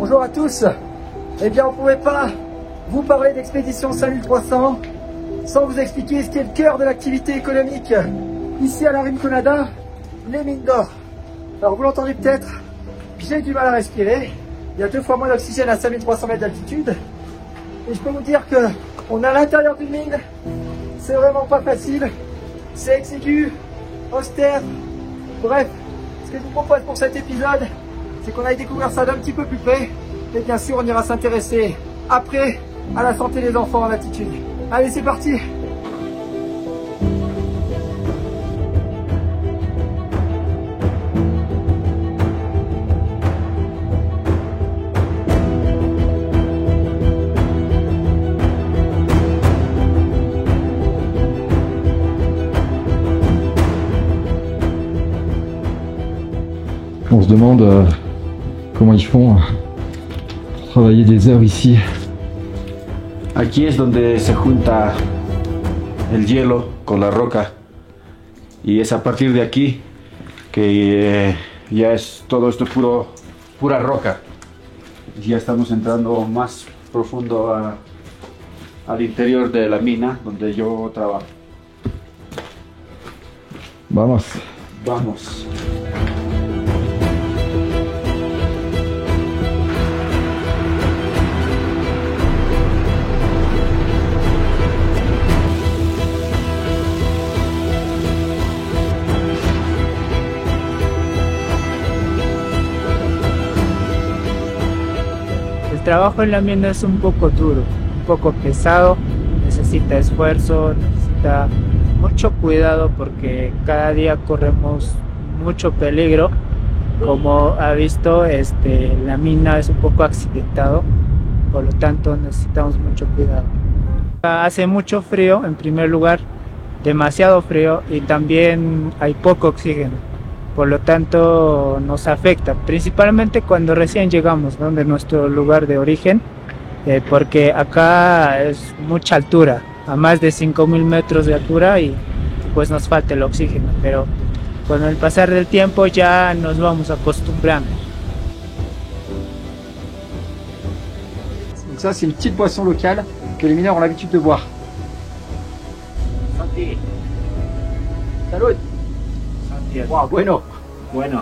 Bonjour à tous. Eh bien, on ne pouvait pas vous parler d'Expédition 5300 sans vous expliquer ce qui est le cœur de l'activité économique ici à la Rinconada, les mines d'or. Alors, vous l'entendez peut-être, j'ai du mal à respirer. Il y a 2 fois moins d'oxygène à 5300 mètres d'altitude. Et je peux vous dire qu'on est à l'intérieur d'une mine. C'est vraiment pas facile. C'est exigu, austère. Bref, ce que je vous propose pour cet épisode, c'est qu'on aille découvrir ça d'un petit peu plus près. Et bien sûr, on ira s'intéresser après à la santé des enfants en altitude. Allez, c'est parti! On se demande comment ils font pour travailler des heures ici. Aquí es donde se junta el hielo con la roca y es a partir de aquí que ya es todo esto pura roca. Ya estamos entrando más profundo al interior de la mina donde yo trabajo. Vamos. Vamos. El trabajo en la mina es un poco duro, un poco pesado, necesita esfuerzo, necesita mucho cuidado porque cada día corremos mucho peligro. Como ha visto, la mina es un poco accidentado, por lo tanto necesitamos mucho cuidado. Hace mucho frío, en primer lugar, demasiado frío, y también hay poco oxígeno. Por lo tanto nos afecta, principalmente cuando recién llegamos, ¿no?, de nuestro lugar de origen, porque acá es mucha altura, a más de 5000 metros de altura, y pues nos falta el oxígeno, pero con el pasar del tiempo ya nos vamos acostumbrando. Donc ça, c'est une petite boisson locale que les mineurs ont l'habitude de boire. Santi. Salud. Wow, bueno. Bueno.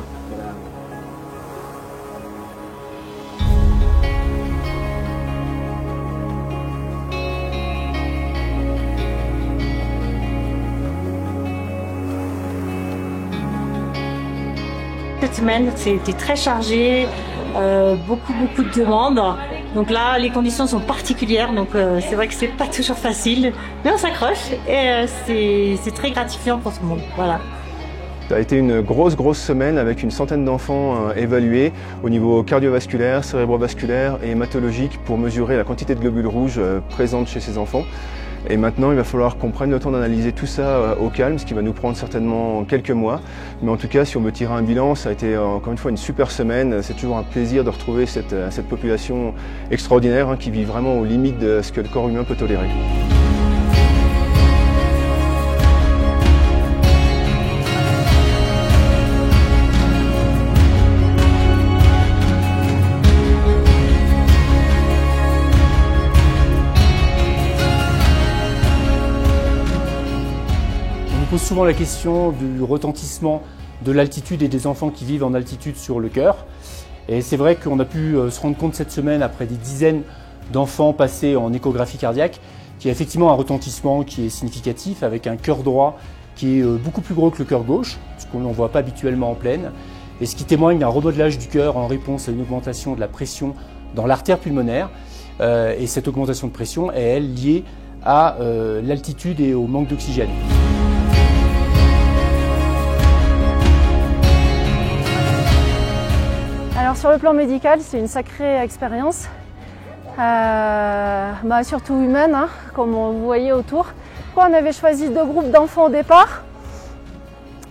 Cette semaine, c'était très chargé, beaucoup de demandes. Donc là, les conditions sont particulières, donc c'est vrai que c'est pas toujours facile, mais on s'accroche et c'est très gratifiant pour tout le monde. Voilà. Ça a été une grosse semaine avec une centaine d'enfants évalués au niveau cardiovasculaire, cérébrovasculaire et hématologique pour mesurer la quantité de globules rouges présentes chez ces enfants. Et maintenant, il va falloir qu'on prenne le temps d'analyser tout ça au calme, ce qui va nous prendre certainement quelques mois. Mais en tout cas, si on veut tirer un bilan, ça a été encore une fois une super semaine. C'est toujours un plaisir de retrouver cette population extraordinaire qui vit vraiment aux limites de ce que le corps humain peut tolérer. On pose souvent la question du retentissement de l'altitude et des enfants qui vivent en altitude sur le cœur. Et c'est vrai qu'on a pu se rendre compte cette semaine, après des dizaines d'enfants passés en échographie cardiaque, qu'il y a effectivement un retentissement qui est significatif, avec un cœur droit qui est beaucoup plus gros que le cœur gauche, ce qu'on n'en voit pas habituellement en plaine, et ce qui témoigne d'un remodelage du cœur en réponse à une augmentation de la pression dans l'artère pulmonaire. Et cette augmentation de pression est, elle, liée à l'altitude et au manque d'oxygène. Alors sur le plan médical, c'est une sacrée expérience, surtout humaine, hein, comme vous voyez autour. Pourquoi on avait choisi 2 groupes d'enfants au départ?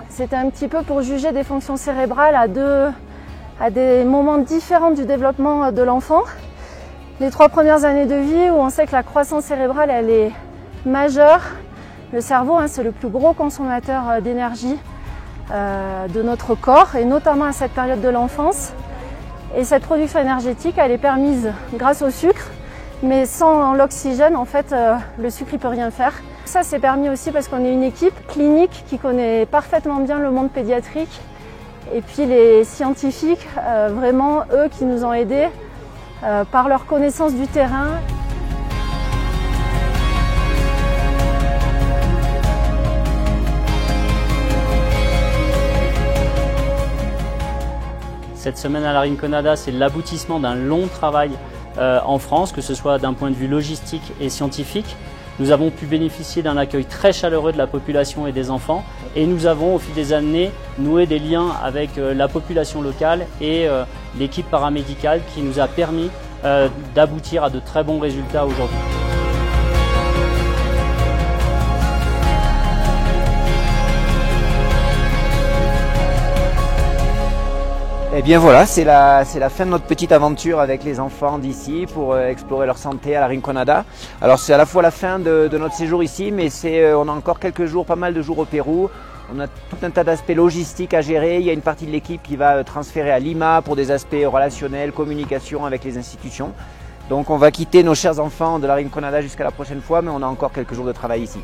C'était un petit peu pour juger des fonctions cérébrales à des moments différents du développement de l'enfant. Les 3 premières années de vie où on sait que la croissance cérébrale elle est majeure. Le cerveau, hein, c'est le plus gros consommateur d'énergie de notre corps, et notamment à cette période de l'enfance. Et cette production énergétique, elle est permise grâce au sucre, mais sans l'oxygène, en fait, le sucre ne peut rien faire. Ça, c'est permis aussi parce qu'on est une équipe clinique qui connaît parfaitement bien le monde pédiatrique. Et puis les scientifiques, vraiment, eux qui nous ont aidés par leur connaissance du terrain. Cette semaine à la Rinconada, c'est l'aboutissement d'un long travail en France, que ce soit d'un point de vue logistique et scientifique. Nous avons pu bénéficier d'un accueil très chaleureux de la population et des enfants et nous avons au fil des années noué des liens avec la population locale et l'équipe paramédicale qui nous a permis d'aboutir à de très bons résultats aujourd'hui. Et bien voilà, c'est la fin de notre petite aventure avec les enfants d'ici pour explorer leur santé à la Rinconada. Alors c'est à la fois la fin de notre séjour ici, mais on a encore quelques jours, pas mal de jours au Pérou. On a tout un tas d'aspects logistiques à gérer. Il y a une partie de l'équipe qui va transférer à Lima pour des aspects relationnels, communication avec les institutions. Donc on va quitter nos chers enfants de la Rinconada jusqu'à la prochaine fois, mais on a encore quelques jours de travail ici.